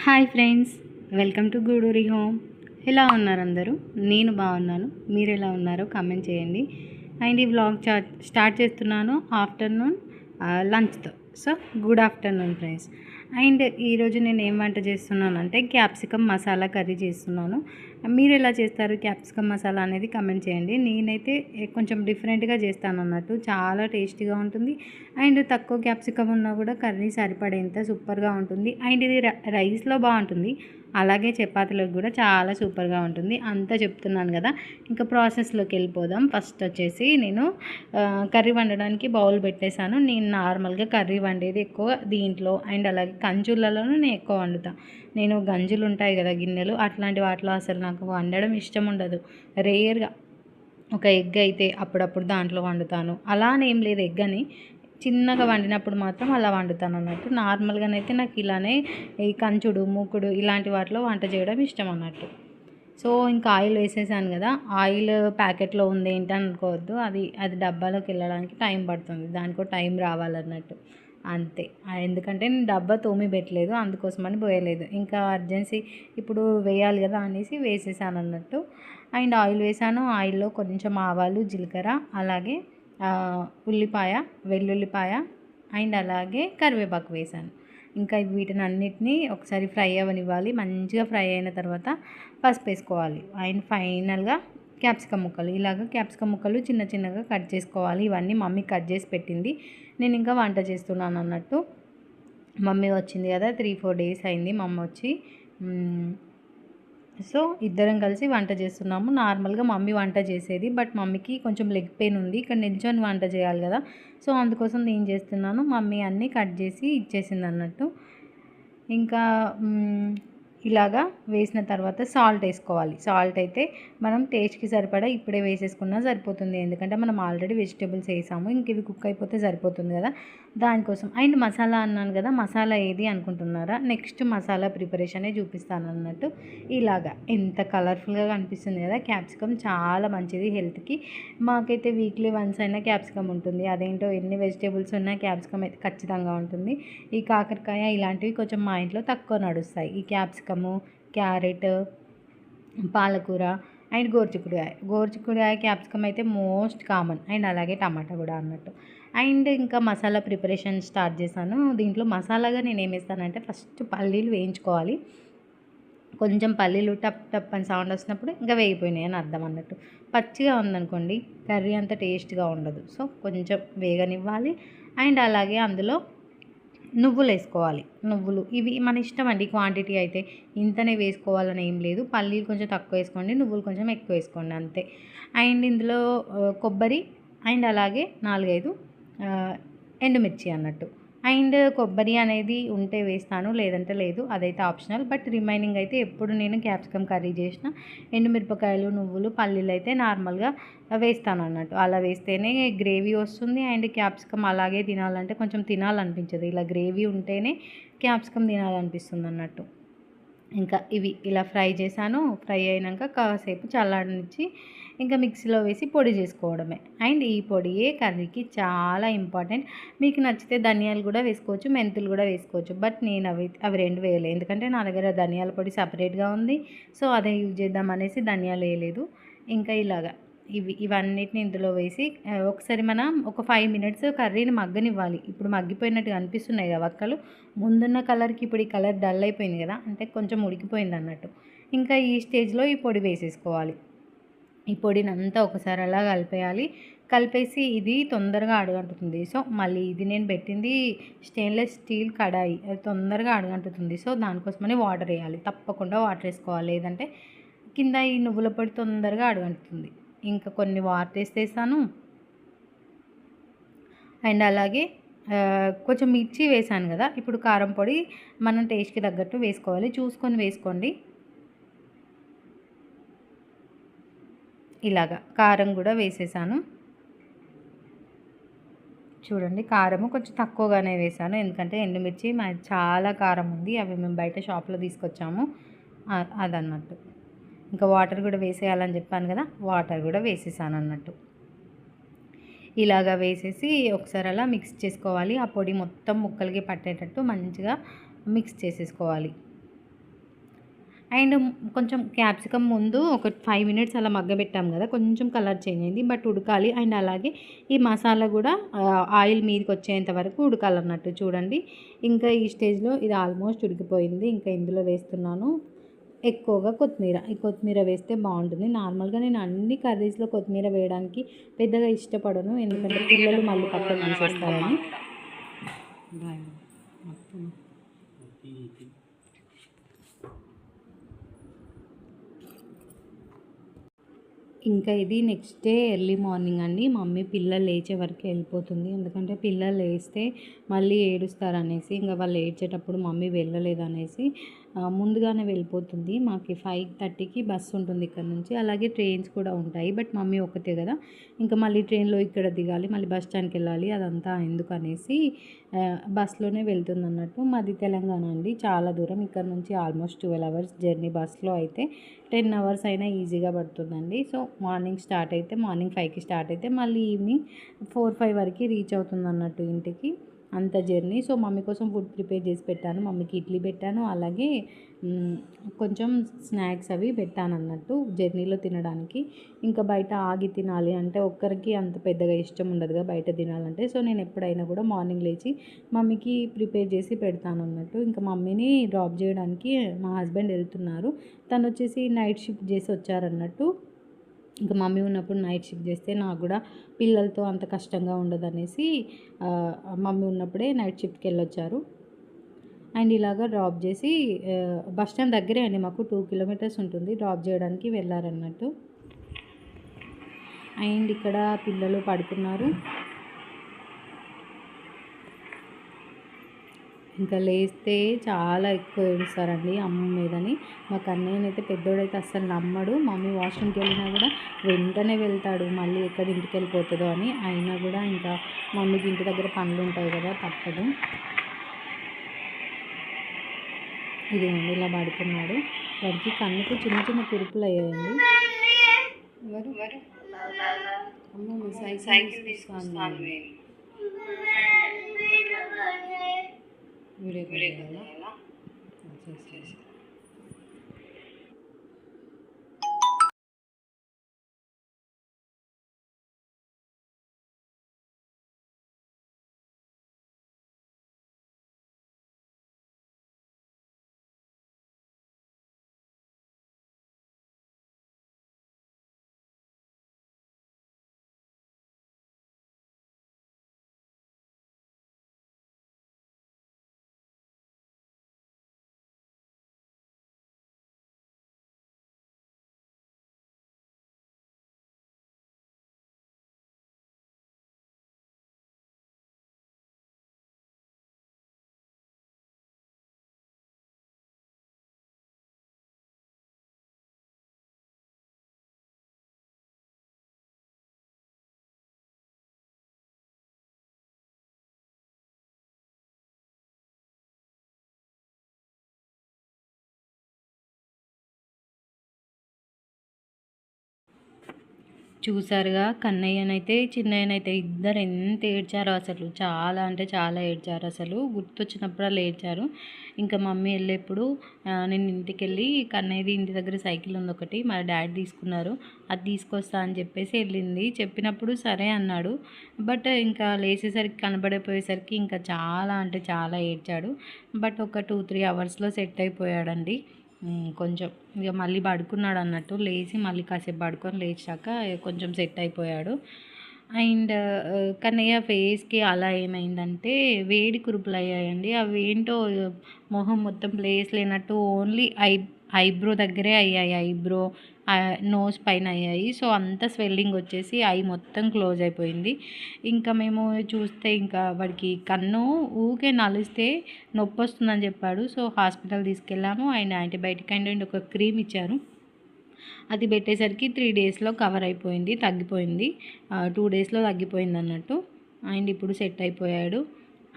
Hi friends, welcome to Guduri home. ఎలా ఉన్నారు అందరూ? నేను బాగున్నాను. మీరు ఎలా ఉన్నారో కామెంట్ చేయండి. అండ్ ఈ వ్లాగ్ స్టార్ట్ చేస్తున్నాను ఆఫ్టర్నూన్ లంచ్తో. So good afternoon friends. And ఈరోజు నేను ఏం వంట చేస్తున్నాను అంటే క్యాప్సికమ్ మసాలా కర్రీ చేస్తున్నాను. మీరు ఎలా చేస్తారు క్యాప్సికమ్ మసాలా అనేది కామెంట్ చేయండి. నేనైతే కొంచెం డిఫరెంట్గా చేస్తాను అన్నట్టు. చాలా టేస్టీగా ఉంటుంది. అండ్ తక్కువ క్యాప్సికమ్ ఉన్నా కూడా కర్రీ సరిపడేంత సూపర్గా ఉంటుంది. అండ్ ఇది రైస్లో బాగుంటుంది, అలాగే చపాతీలకు కూడా చాలా సూపర్గా ఉంటుంది. అంతా చెప్తున్నాను కదా, ఇంకా ప్రాసెస్లోకి వెళ్ళిపోదాం. ఫస్ట్ వచ్చేసి నేను కర్రీ వండడానికి బౌల్ పెట్టేశాను. నేను నార్మల్గా కర్రీ వండేది ఎక్కువ దీంట్లో, అండ్ అలాగే కంచులలోనూ నేను ఎక్కువ వండుతాను. నేను గంజులు ఉంటాయి కదా గిన్నెలు, అట్లాంటి వాటిలో అసలు నాకు వండడం ఇష్టం ఉండదు. రేర్గా ఒక ఎగ్ అయితే అప్పుడప్పుడు దాంట్లో వండుతాను. అలానేం లేదు, ఎగ్ అని చిన్నగా వండినప్పుడు మాత్రం అలా వండుతాను అన్నట్టు. నార్మల్గానైతే నాకు ఇలానే ఈ కంచుడు మూకుడు ఇలాంటి వాటిలో వంట చేయడం ఇష్టం అన్నట్టు. సో ఇంకా ఆయిల్ వేసేసాను కదా, ఆయిల్ ప్యాకెట్లో ఉంది ఏంటి అనుకోవద్దు, అది డబ్బాలోకి వెళ్ళడానికి టైం పడుతుంది, దానికో టైం రావాలన్నట్టు అంతే. ఎందుకంటే నేను డబ్బా తోమి పెట్టలేదు, అందుకోసమని పోయలేదు. ఇంకా అర్జెన్సీ ఇప్పుడు వేయాలి కదా అనేసి వేసేసాను అన్నట్టు. అండ్ ఆయిల్ వేసాను. ఆయిల్లో కొంచెం ఆవాలు, జీలకర్ర, అలాగే ఉల్లిపాయ, వెల్లుల్లిపాయ, అండ్ అలాగే కరివేపాకు వేసాను. ఇంకా వీటిని అన్నిటినీ ఒకసారి ఫ్రై అవ్వనివ్వాలి. మంచిగా ఫ్రై అయిన తర్వాత పసుపు వేసుకోవాలి. అండ్ ఫైనల్గా క్యాప్సికమ్ ముక్కలు, ఇలాగ క్యాప్సికమ్ ముక్కలు చిన్న చిన్నగా కట్ చేసుకోవాలి. ఇవన్నీ మమ్మీ కట్ చేసి పెట్టింది, నేను ఇంకా వంట చేస్తున్నాను అన్నట్టు. మమ్మీ వచ్చింది కదా, 3-4 డేస్ అయింది మమ్మీ వచ్చి. సో ఇద్దరం కలిసి వంట చేస్తున్నాము. నార్మల్గా మమ్మీ వంట చేసేది, బట్ మమ్మీకి కొంచెం లెగ్ పెయిన్ ఉంది, ఇక్కడ నిల్చొని వంట చేయాలి కదా, సో అందుకోసం నేను చేస్తున్నాను. మమ్మీ అన్నీ కట్ చేసి ఇచ్చేసింది అన్నట్టు. ఇంకా ఇలాగా వేసిన తర్వాత సాల్ట్ వేసుకోవాలి. సాల్ట్ అయితే మనం టేస్ట్కి సరిపడా ఇప్పుడే వేసేసుకున్నా సరిపోతుంది, ఎందుకంటే మనం ఆల్రెడీ వెజిటేబుల్స్ వేసాము, ఇంక ఇవి కుక్ అయిపోతే సరిపోతుంది కదా, దానికోసం. అండ్ మసాలా అన్నాను కదా, మసాలా ఏది అనుకుంటున్నారా? నెక్స్ట్ మసాలా ప్రిపరేషనే చూపిస్తాను అన్నట్టు. ఇలాగా ఎంత కలర్ఫుల్గా కనిపిస్తుంది కదా, క్యాప్సికమ్ చాలా మంచిది హెల్త్కి. మాకైతే వీక్లీ వన్స్ అయినా క్యాప్సికమ్ ఉంటుంది. అదేంటో ఎన్ని వెజిటేబుల్స్ ఉన్నా క్యాప్సికమ్ అయితే ఖచ్చితంగా ఉంటుంది. ఈ కాకరకాయ ఇలాంటివి కొంచెం మా ఇంట్లో తక్కువ నడుస్తాయి. ఈ క్యాప్సికము, క్యారెట్, పాలకూర అండ్ గోరుచిక్కుడుకాయ క్యాప్సికమ్ అయితే మోస్ట్ కామన్, అండ్ అలాగే టమాటా కూడా అన్నట్టు. అండ్ ఇంకా మసాలా ప్రిపరేషన్ స్టార్ట్ చేశాను. దీంట్లో మసాలాగా నేను ఏం వేస్తానంటే ఫస్ట్ పల్లీలు వేయించుకోవాలి. కొంచెం పల్లీలు టప్ టప్ అని సౌండ్ వస్తున్నప్పుడు ఇంకా వేగిపోయినాయి అని అర్థం అన్నట్టు. పచ్చిగా ఉందనుకోండి కర్రీ అంత టేస్ట్గా ఉండదు. సో కొంచెం వేగనివ్వాలి. అండ్ అలాగే అందులో నువ్వులు వేసుకోవాలి. నువ్వులు ఇవి మన ఇష్టం అండి, క్వాంటిటీ అయితే ఇంతనే వేసుకోవాలని ఏం లేదు. పల్లీలు కొంచెం తక్కువ వేసుకోండి, నువ్వులు కొంచెం ఎక్కువ వేసుకోండి అంతే. అండ్ ఇందులో కొబ్బరి, అండ్ అలాగే 4-5 ఎండుమిర్చి అన్నట్టు. అండ్ కొబ్బరి అనేది ఉంటే వేస్తాను, లేదంటే లేదు, అదైతే ఆప్షనల్. బట్ రిమైనింగ్ అయితే ఎప్పుడు నేను క్యాప్సికమ్ కర్రీ చేసిన ఎండుమిరపకాయలు, నువ్వులు, పల్లీలు అయితే నార్మల్గా వేస్తాను అన్నట్టు. అలా వేస్తేనే గ్రేవీ వస్తుంది. అండ్ క్యాప్సికమ్ అలాగే తినాలంటే కొంచెం తినాలనిపించదు, ఇలా గ్రేవీ ఉంటేనే క్యాప్సికమ్ తినాలనిపిస్తుంది అన్నట్టు. ఇంకా ఇవి ఇలా ఫ్రై చేశాను. ఫ్రై అయినాక కాసేపు చల్లారనిచ్చి ఇంకా మిక్సీలో వేసి పొడి చేసుకోవడమే. అండ్ ఈ పొడియే కర్రీకి చాలా ఇంపార్టెంట్. మీకు నచ్చితే ధనియాలు కూడా వేసుకోవచ్చు, మెంతులు కూడా వేసుకోవచ్చు. బట్ నేను అవి రెండు వేయలేదు, ఎందుకంటే నా దగ్గర ధనియాల పొడి సపరేట్గా ఉంది. సో అదే యూజ్ చేద్దాం అనేసి ధనియాలు వేయలేదు. ఇంకా ఇలాగా ఇవన్నిటిని ఇందులో వేసి ఒకసారి మనం ఒక 5 minutes కర్రీని మగ్గనివ్వాలి. ఇప్పుడు మగ్గిపోయినట్టుగా అనిపిస్తున్నాయి కదా వక్కలు, ముందున్న కలర్కి ఇప్పుడు ఈ కలర్ డల్ అయిపోయింది కదా, అంటే కొంచెం ఉడికిపోయింది అన్నట్టు. ఇంకా ఈ స్టేజ్లో ఈ పొడి వేసేసుకోవాలి. ఈ పొడిని అంతా ఒకసారి అలా కలిపేయాలి. కలిపేసి ఇది తొందరగా అడుగంటుతుంది. సో మళ్ళీ ఇది నేను పెట్టింది స్టెయిన్లెస్ స్టీల్ కడాయి, అది తొందరగా అడుగంటుతుంది. సో దానికోసమని వాటర్ వేయాలి, తప్పకుండా వాటర్ వేసుకోవాలి, లేదంటే కింద ఈ నువ్వుల పొడి తొందరగా అడుగంటుతుంది. ఇంకా కొన్ని వాటర్ వేసేసాను. అండ్ అలాగే కొంచెం మిర్చి వేసాను కదా, ఇప్పుడు కారం పొడి మనం టేస్ట్కి తగ్గట్టు వేసుకోవాలి, చూసుకొని వేసుకోండి. ఇలాగా కారం కూడా వేసేసాను. చూడండి, కారము కొంచెం తక్కువగానే వేసాను, ఎందుకంటే ఎండుమిర్చి చాలా కారం ఉంది, అవి మేము బయట షాప్లో తీసుకొచ్చాము అదన్నట్టు. ఇంకా వాటర్ కూడా వేసేయాలని చెప్పాను కదా, వాటర్ కూడా వేసేసాను అన్నట్టు. ఇలాగా వేసేసి ఒకసారి అలా మిక్స్ చేసుకోవాలి. ఆ పొడి మొత్తం ముక్కలకి పట్టేటట్టు మంచిగా మిక్స్ చేసేసుకోవాలి. అండ్ కొంచెం క్యాప్సికమ్ ముందు ఒక 5 మినిట్స్ అలా మగ్గబెట్టాం కదా, కొంచెం కలర్ చేంజ్ అయింది, బట్ ఉడకాలి. అండ్ అలాగే ఈ మసాలా కూడా ఆయిల్ మీదకి వచ్చేంత వరకు ఉడకాలన్నట్టు. చూడండి, ఇంకా ఈ స్టేజ్లో ఇది ఆల్మోస్ట్ ఉడికిపోయింది. ఇంకా ఇందులో వేస్తున్నాను ఎక్కువగా కొత్తిమీర. ఈ కొత్తిమీర వేస్తే బాగుంటుంది. నార్మల్గా నేను అన్ని కర్రీస్లో కొత్తిమీర వేయడానికి పెద్దగా ఇష్టపడను, ఎందుకంటే పిల్లలు మళ్ళీ పక్కన తీసేస్తారని. ఇంకా ఇది నెక్స్ట్ డే ఎర్లీ మార్నింగ్ అండి. మమ్మీ పిల్లలు లేచే వరకు వెళ్ళిపోతుంది, ఎందుకంటే పిల్లలు లేస్తే మళ్ళీ ఏడుస్తారనేసి, ఇంకా వాళ్ళు ఏడ్చేటప్పుడు మమ్మీ వెళ్ళలేదనేసి ముందుగానే వెళ్ళిపోతుంది. మాకు 5:30కి బస్సు ఉంటుంది ఇక్కడ నుంచి. అలాగే ట్రైన్స్ కూడా ఉంటాయి, బట్ మమ్మీ ఒకతే కదా, ఇంకా మళ్ళీ ట్రైన్లో ఇక్కడ దిగాలి, మళ్ళీ బస్ స్టాండ్కి వెళ్ళాలి, అదంతా ఎందుకనేసి బస్లోనే వెళ్తుంది అన్నట్టు. మాది తెలంగాణ అండి, చాలా దూరం ఇక్కడ నుంచి, ఆల్మోస్ట్ 12 అవర్స్ జర్నీ. బస్లో అయితే 10 అవర్స్ అయినా ఈజీగా పడుతుందండి. సో మార్నింగ్ 5కి స్టార్ట్ అయితే మళ్ళీ ఈవినింగ్ 4-5 వరకు రీచ్ అవుతుంది అన్నట్టు ఇంటికి, అంత జర్నీ. సో మమ్మీ కోసం ఫుడ్ ప్రిపేర్ చేసి పెట్టాను, మమ్మీకి ఇడ్లీ పెట్టాను, అలాగే కొంచెం స్నాక్స్ అవి పెట్టాను అన్నట్టు జర్నీలో తినడానికి. ఇంకా బయట ఆగి తినాలి అంటే ఒక్కరికి అంత పెద్దగా ఇష్టం ఉండదుగా బయట తినాలంటే. సో నేను ఎప్పుడైనా కూడా మార్నింగ్ లేచి మమ్మీకి ప్రిపేర్ చేసి పెడతాను అన్నట్టు. ఇంకా మమ్మీని డ్రాప్ చేయడానికి మా హస్బెండ్ వెళ్తున్నారు, తను వచ్చేసి నైట్ షిఫ్ట్ చేసి వచ్చారన్నట్టు. ఇంకా మమ్మీ ఉన్నప్పుడు నైట్ షిఫ్ట్ చేస్తే నాకు కూడా పిల్లలతో అంత కష్టంగా ఉండదనేసి మమ్మీ ఉన్నప్పుడే నైట్ షిఫ్ట్కి వెళ్ళొచ్చారు. అండ్ ఇలాగ డ్రాప్ చేసి బస్ స్టాండ్ దగ్గరే అండి, మాకు 2 కిలోమీటర్స్ ఉంటుంది, డ్రాప్ చేయడానికి వెళ్ళారన్నట్టు. అండ్ ఇక్కడ పిల్లలు పడుకున్నారు. ఇంకా లేస్తే చాలా ఎక్కువ ఏడుస్తారండి అమ్మ మీదని. మా కన్నయ్యనైతే పెద్దోడైతే అస్సలు నమ్మడు, మమ్మీ వాష్రూమ్కి వెళ్ళినా కూడా వెంటనే వెళ్తాడు, మళ్ళీ ఎక్కడ ఇంటికి వెళ్ళిపోతుందో అని. అయినా కూడా ఇంకా మమ్మీకి ఇంటి దగ్గర పనులు ఉంటాయి కదా, తప్పదు. ఇదేండి ఇలా పడుకున్నాడు, వాడికి కన్నుకు చిన్న చిన్న కురుపులు అయ్యాయండి. అమ్మ సైకిల్ తీసుకొస్తాను వీడియో. చూసారుగా, కన్నయ్యనైతే చిన్నయ్యనైతే ఇద్దరు ఎంత ఏడ్చారో అసలు, చాలా అంటే చాలా ఏడ్చారు అసలు, గుర్తొచ్చినప్పుడల్లా ఏడ్చారు. ఇంకా మమ్మీ వెళ్ళేప్పుడు నేను ఇంటికి వెళ్ళి, కన్నయ్యది ఇంటి దగ్గర సైకిల్ ఉంది ఒకటి, మా డాడీ తీసుకున్నారు, అది తీసుకొస్తా అని చెప్పేసి వెళ్ళింది. చెప్పినప్పుడు సరే అన్నాడు, బట్ ఇంకా లేచేసరికి కనబడిపోయేసరికి ఇంకా చాలా అంటే చాలా ఏడ్చాడు. బట్ ఒక 2-3 అవర్స్లో సెట్ అయిపోయాడండి. కొంచెం ఇక మళ్ళీ పడుకున్నాడు అన్నట్టు, లేచి మళ్ళీ కాసేపు పడుకొని లేచాక కొంచెం సెట్ అయిపోయాడు. అండ్ కన్నయ్య ఫేస్కి అలా ఏమైందంటే వేడి కురుపులు అయ్యాయండి. అవి ఏంటో మొహం మొత్తం ప్లేస్ లేనట్టు ఓన్లీ ఐబ్రో దగ్గరే అయ్యాయి, ఐబ్రో నోస్ పైన అయ్యాయి. సో అంత స్వెల్లింగ్ వచ్చేసి ఐ మొత్తం క్లోజ్ అయిపోయింది. ఇంకా మేము చూస్తే ఇంకా వాడికి కన్ను ఊకే నలిస్తే నొప్పి వస్తుందని చెప్పాడు. సో హాస్పిటల్ తీసుకెళ్ళాము, అండ్ యాంటీబయాటిక్ అండ్ ఒక క్రీమ్ ఇచ్చారు, అది పెట్టేసరికి 3 డేస్లో కవర్ అయిపోయింది, తగ్గిపోయింది, 2 డేస్లో తగ్గిపోయింది అన్నట్టు. అండ్ ఇప్పుడు సెట్ అయిపోయాడు.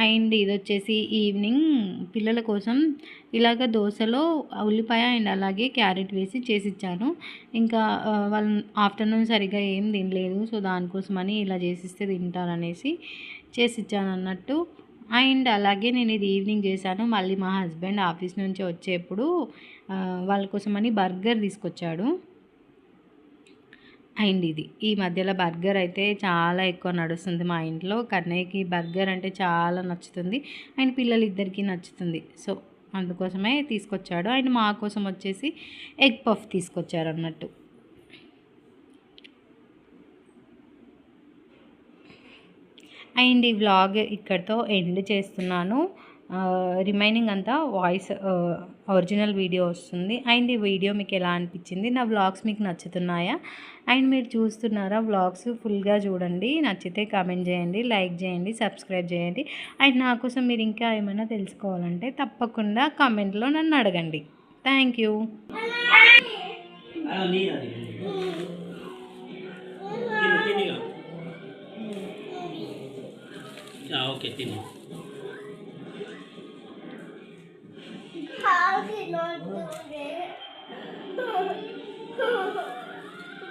అండ్ ఇది వచ్చేసి ఈవినింగ్ పిల్లల కోసం ఇలాగ దోశలో ఉల్లిపాయ అండ్ అలాగే క్యారెట్ వేసి చేసిచ్చాను. ఇంకా వాళ్ళు ఆఫ్టర్నూన్ సరిగ్గా ఏం తినలేదు, సో దానికోసమని ఇలా చేసిస్తే తింటారనేసి చేసిచ్చాను అన్నట్టు. అండ్ అలాగే నేను ఇది ఈవినింగ్ చేశాను. మళ్ళీ మా హస్బెండ్ ఆఫీస్ నుంచి వచ్చేప్పుడు వాళ్ళ కోసమని బర్గర్ తీసుకొచ్చాడు. అండ్ ఇది ఈ మధ్యలో బర్గర్ అయితే చాలా ఎక్కువ నడుస్తుంది మా ఇంట్లో. కన్నయ్యకి బర్గర్ అంటే చాలా నచ్చుతుంది అండ్ పిల్లలిద్దరికీ నచ్చుతుంది. సో అందుకోసమే తీసుకొచ్చాడు. అండ్ మా కోసం వచ్చేసి ఎగ్ పఫ్ తీసుకొచ్చారన్నట్టు. అండ్ ఈ వ్లాగ్ ఇక్కడితో ఎండ్ చేస్తున్నాను. రిమైనింగ్ అంతా వాయిస్ ఒరిజినల్ వీడియో వస్తుంది. అండ్ ఈ వీడియో మీకు ఎలా అనిపించింది, నా వ్లాగ్స్ మీకు నచ్చుతున్నాయా, అండ్ మీరు చూస్తున్నారా వ్లాగ్స్ ఫుల్గా చూడండి. నచ్చితే కామెంట్ చేయండి, లైక్ చేయండి, సబ్స్క్రైబ్ చేయండి. అండ్ నా కోసం మీరు ఇంకా ఏమైనా తెలుసుకోవాలంటే తప్పకుండా కామెంట్లో నన్ను అడగండి. Thank you. ఓకే తిను. How did not do it?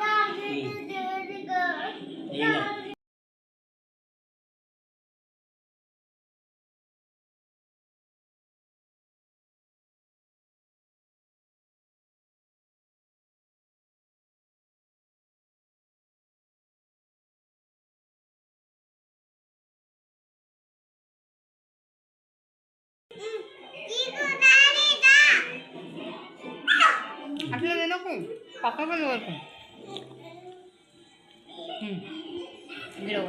Daddy, Daddy, Daddy. అట్లా తినకు, పక్కకు వరకు కొంచెం